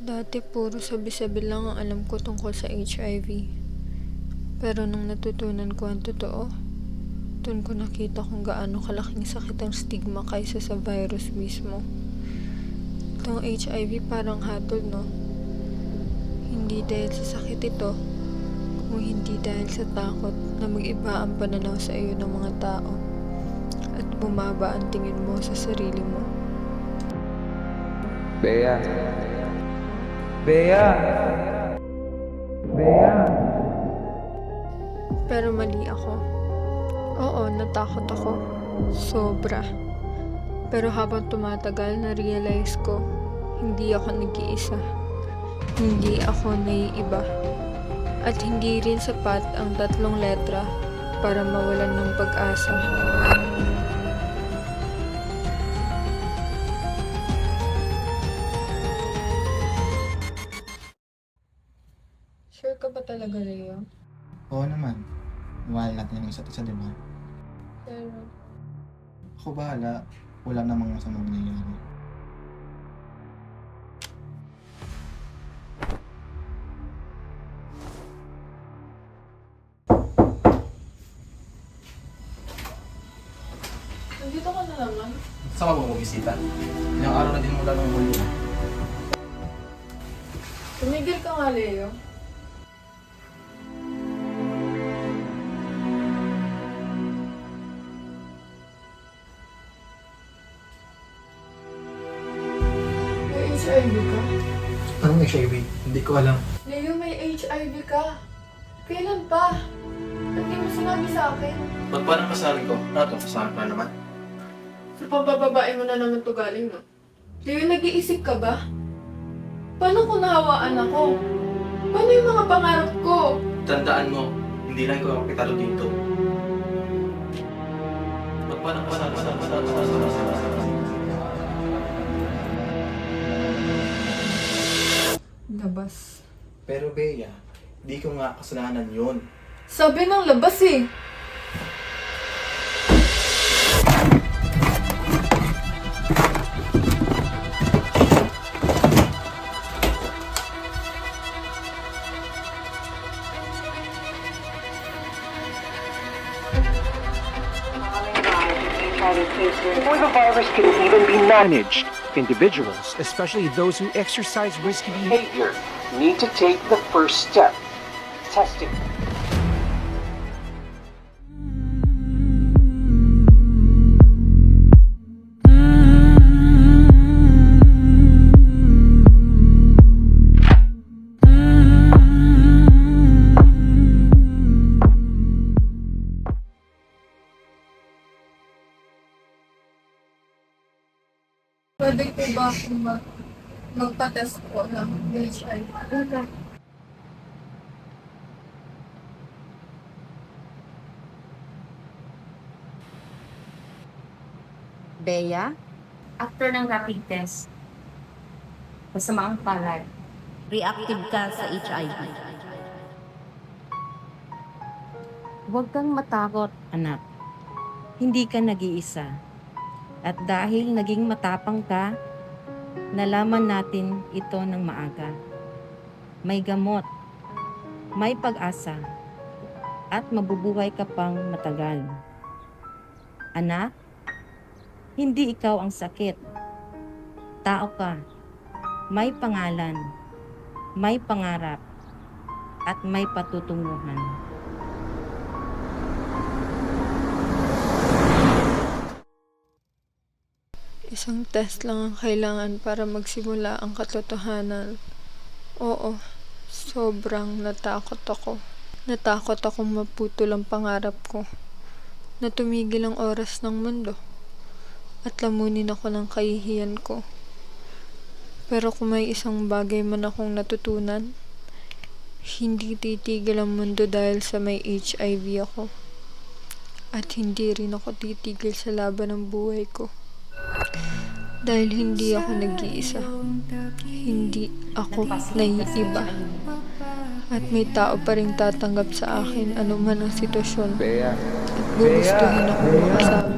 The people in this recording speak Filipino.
Dati puro sabi-sabi lang ang alam ko tungkol sa HIV. Pero nung natutunan ko ang totoo, dun ko nakita kung gaano kalaking sakit ang stigma kaysa sa virus mismo. Itong HIV parang hatol, no? Hindi dahil sa sakit ito, kung hindi dahil sa takot na mag-iba ang pananaw sa iyo ng mga tao at bumaba ang tingin mo sa sarili mo. Bea. Bea. Bea. Pero mali ako. Oo, natakot ako. Sobra. Pero habang tumatagal, na-realize ko, hindi ako nag-iisa. Hindi ako naiiba. At hindi rin sapat ang 3 letra para mawalan ng pag-asa. Sure ka ba talaga, Leo? Oo naman. Mahal natin yung isa't isa, di ba? Pero, Ako bahala. Wala namang masamang nangyayari. nandito ka na naman. Saan ka bumisita? Ilang araw na din mula nung huli. Tumigil ka nga, Leo. May HIV ka? Anong HIV? Hindi ko alam. Leo, may HIV ka. Kailan pa? Hindi mo sinabi sa akin. Ba't ba nang kasali ko? Nato, kasali ko na naman. Sa pambababae mo na naman to galing, no? Leo, nag-iisip ka ba? Paano kung nahawaan ako? Paano yung mga pangarap ko? Tandaan mo, hindi lang ikaw ang kapitalo dito. Ba't ba nang kasali Labas. Pero Bea, di ko nga kasalanan yun. Sabi ng labas eh. Before the virus can even be managed, individuals, especially those who exercise risky behavior, need to take the first step, testing. Pwede ko ba akong magpa-test po ng HIV? Bea, After ng rapid test, masama ang palad. reactive ka sa HIV. Huwag kang matakot, anak. Hindi ka nag-iisa. At dahil naging matapang ka, nalaman natin ito ng maaga. May gamot, may pag-asa, at mabubuhay ka pang matagal. Anak, hindi ikaw ang sakit. Tao ka, may pangalan, may pangarap, at may patutunguhan. Isang test lang ang kailangan para magsimula ang katotohanan. Oo, sobrang natakot ako. Natakot akong maputol ang pangarap ko. Na tumigil ang oras ng mundo. At lamunin ako ng kahihiyan ko. Pero kung may isang bagay man akong natutunan, hindi titigil ang mundo dahil sa may HIV ako. At hindi rin ako titigil sa laban ng buhay ko. Dahil hindi ako nag-iisa. Hindi ako naiiba. At may tao pa rin tatanggap sa akin anuman ang sitwasyon. Bea. At gugustuhin akong makasama.